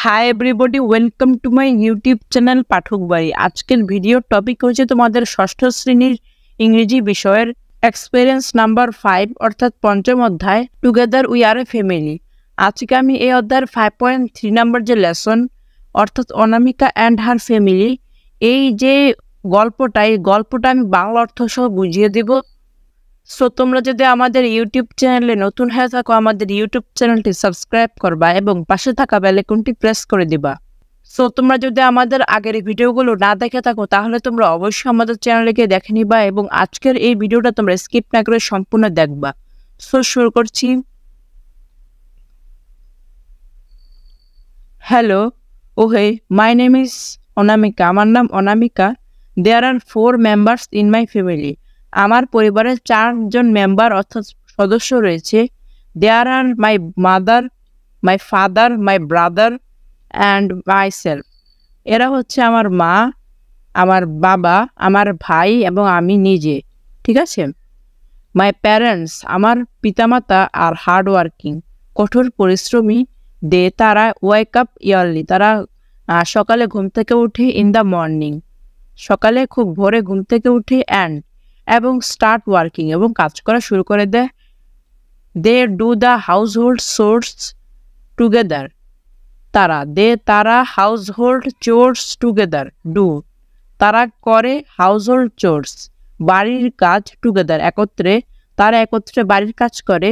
High everybody, welcome to my YouTube channel Pathak Bari. আজকের ভিডিওর topic হচ্ছে তোমাদের ষষ্ঠ শ্রেণীর ইংরেজি বিষয়ের এক্সপিরিয়েন্স নাম্বার 5 অর্থাৎ পঞ্চম অধ্যায় together we are A family. আজকে আমি এই অধ্যায়ের 5.3 নাম্বার যে লেসন অর্থাৎ অনামিকা অ্যান্ড হার ফ্যামিলি, এই যে গল্পটা আমি বাংলা অর্থ সহ বুঝিয়ে দেব। সো তোমরা যদি আমাদের ইউটিউব চ্যানেলে নতুন হয়ে থাকো, আমাদের ইউটিউব চ্যানেলটি সাবস্ক্রাইব করবা এবং পাশে থাকা বেল আইকনটি প্রেস করে দিবা। সো তোমরা যদি আমাদের আগের ভিডিওগুলো না দেখে থাকো তাহলে তোমরা অবশ্যই আমাদের চ্যানেলে গিয়ে দেখে নিবা এবং আজকের এই ভিডিওটা তোমরা স্কিপ না করে সম্পূর্ণ দেখবা। সো শুরু করছি। হ্যালো, ওহে, মাই নেম ইজ অনামিকা। আমার নাম Anamika. There are 4 members in my family. আমার পরিবারের 4 জন মেম্বার অর্থাৎ সদস্য রয়েছে। There are my mother, my father, my brother and myself. এরা হচ্ছে আমার মা, আমার বাবা, আমার ভাই এবং আমি নিজে। ঠিক আছে। মাই প্যারেন্টস, আমার পিতামাতা আর হার্ড ওয়ার্কিং, কঠোর পরিশ্রমী। তারা ওয়েক আপ ইয়ারলি, তারা সকালে ঘুম থেকে উঠে ইন দ্য মর্নিং, সকালে খুব ভোরে ঘুম থেকে উঠে এবং স্টার্ট ওয়ার্কিং, এবং কাজ করা শুরু করে দেয়। They do the household chores together, তারা household chores together do, তারা করে হাউস হোল্ড চোরস বাড়ির কাজ টুগেদার একত্রে, তারা একত্রে বাড়ির কাজ করে।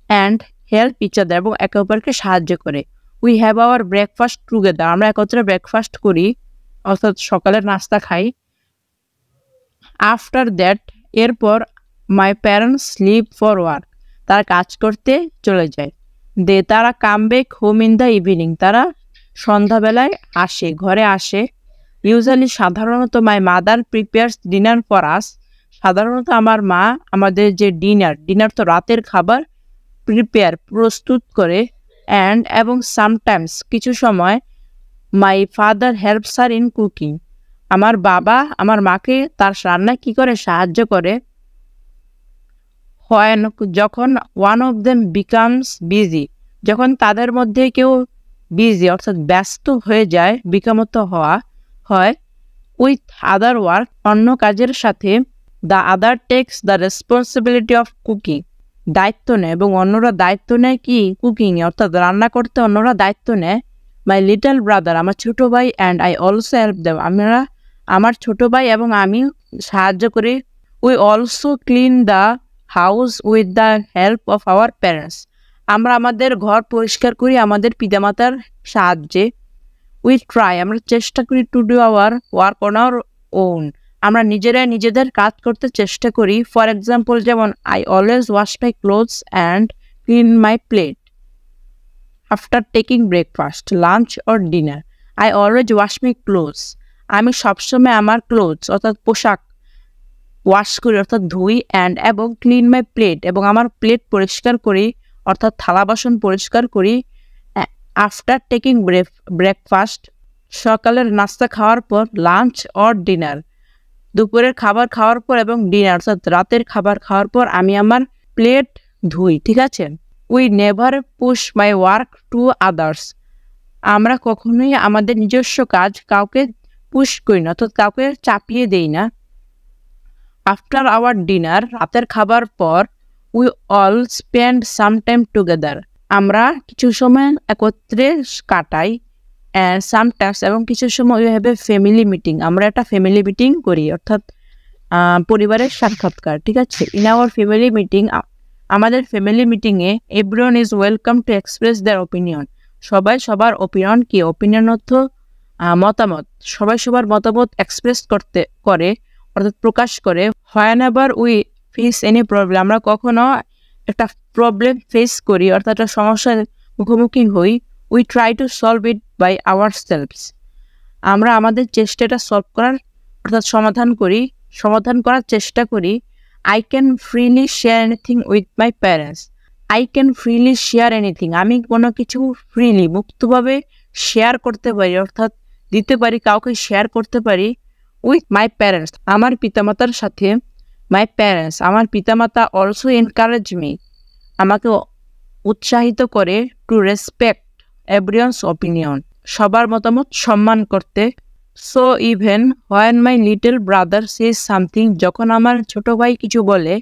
অ্যান্ড হেল্প ইচ আদার, এবং একে অপরকে সাহায্য করে। We have our breakfast together, আমরা একত্রে ব্রেকফাস্ট করি অর্থাৎ সকালের নাস্তা খাই। আফটার দ্যাট, এরপর my parents leave for work, তারা কাজ করতে চলে যায়। তারা come back home in the evening, তারা সন্ধ্যাবেলায় ঘরে আসে। ইউজুয়ালি, সাধারণত my mother prepares dinner for us, সাধারণত আমার মা আমাদের যে ডিনার তো রাতের খাবার প্রস্তুত করে। এবং সামটাইমস, কিছু সময়, my father helps her in cooking, আমার বাবা আমার মাকে তার রান্নায় কি করে সাহায্য করে। যখন one of them becomes busy, যখন তাদের মধ্যে কেউ বিজি অর্থাৎ ব্যস্ত হয়ে যায়, বিকামত হয় উইথ আদার ওয়ার্ক, অন্য কাজের সাথে। The other text the responsibility of cooking, দায়িত্ব নেয় এবং অন্যরা দায়িত্ব নেয় কি কুকিং অর্থাৎ রান্না করতে অন্যরা দায়িত্ব নেয়। মাই লিটল ব্রাদার, আমার ছোট ভাই, and I also help them, আমার ছোট ভাই এবং আমি সাহায্য করি। We also clean the house with the help of our parents, আমরা আমাদের ঘর পরিষ্কার করি আমাদের পিতামাতার সাহায্যে। উই ট্রাই, আমরা চেষ্টা করি to do our work on our own, আমরা নিজেদের কাজ করতে চেষ্টা করি। ফর এক্সাম্পল, যেমন I always wash my clothes and clean my plate after taking breakfast, lunch or dinner. I always wash my clothes, আমি সবসময় আমার ক্লোথস অর্থাৎ পোশাক ওয়াশ করি অর্থাৎ ধুই। এবং ক্লিন মাই প্লেট, এবং আমার প্লেট পরিষ্কার করি অর্থাৎ থালা বাসন পরিষ্কার করি। আফটার টেকিং ব্রেকফাস্ট, সকালের নাস্তা খাওয়ার পর। লাঞ্চ অর ডিনার, দুপুরের খাবার খাওয়ার পর, এবং ডিনার অর্থাৎ রাতের খাবার খাওয়ার পর আমি আমার প্লেট ধুই। ঠিক আছে। We never push my work to others, আমরা কখনোই আমাদের নিজস্ব কাজ কাউকে পুশ করি না অর্থাৎ কাউকে চাপিয়ে দেই না। আফটার আওয়ার ডিনার, রাতের খাবার পর। We all spend some time together, আমরা কিছু সময় একত্রে কাটাই। সামটাইমস, এবং কিছু সময় we have a family meeting, আমরা একটা ফ্যামিলি মিটিং করি অর্থাৎ পরিবারের সাক্ষাৎকার। ঠিক আছে। ইন আওয়ার ফ্যামিলি মিটিং, আমাদের ফ্যামিলি মিটিংয়ে everyone is welcome to express their opinion, সবাই সবার ওপিনিয়ন অর্থ মতামত, সবাই সবার মতামত এক্সপ্রেস করে অর্থাৎ প্রকাশ করে। When ever we face any problem, আমরা কখনো একটা প্রবলেম ফেস করি অর্থাৎ একটা সমস্যার মুখোমুখি হই। We try to solve it by ourselves, আমরা আমাদের চেষ্টাটা সলভ করার অর্থাৎ সমাধান করার চেষ্টা করি। I can freely share anything with my parents, I can freely share anything, আমি কোনো কিছু ফ্রিলি মুক্তভাবে শেয়ার করতে পারি অর্থাৎ দিতে পারি, কাউকে শেয়ার করতে পারি। উইথ মাই প্যারেন্টস, আমার পিতামাতার সাথে। মাই প্যারেন্টস, আমার পিতামাতা অলসো এনকারেজ মি, আমাকে উৎসাহিত করে। টু রেসপেক্ট এভরিওয়ানস অপিনিয়ন, সবার মতামত সম্মান করতে। So even when my little brother Sage something, যখন আমার ছোট ভাই কিছু বলে,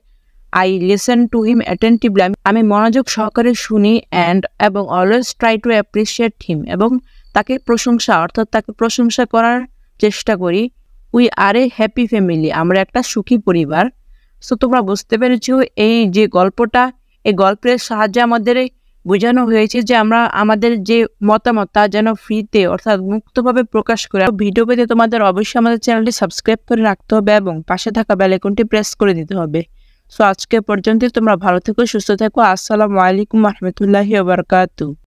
I listen to him attentively, আমি মনোযোগ সহকারে শুনি এবং অলওয়েজ ট্রাই টু অ্যাপ্রিসিয়েট হিম, এবং তাকে প্রশংসা করার চেষ্টা করি। We are A happy family, আমরা একটা সুখী পরিবার। সো তোমরা বুঝতে পেরেছো এই যে গল্পটা, এই গল্পের সাহায্যে আমাদের বোঝানো হয়েছে যে আমরা আমাদের যে মতামত তা যেন ফ্রিতে অর্থাৎ মুক্তভাবে প্রকাশ করে। ভিডিও পেতে তোমাদের অবশ্যই আমাদের চ্যানেলটি সাবস্ক্রাইব করে রাখতে হবে এবং পাশে থাকা বেল আইকনটি প্রেস করে দিতে হবে। সো আজকে পর্যন্ত তোমরা ভালো থেকো, সুস্থ থেকো। আসসালামু আলাইকুম রহমতুল্লাহি ওয়া বারাকাতুহু।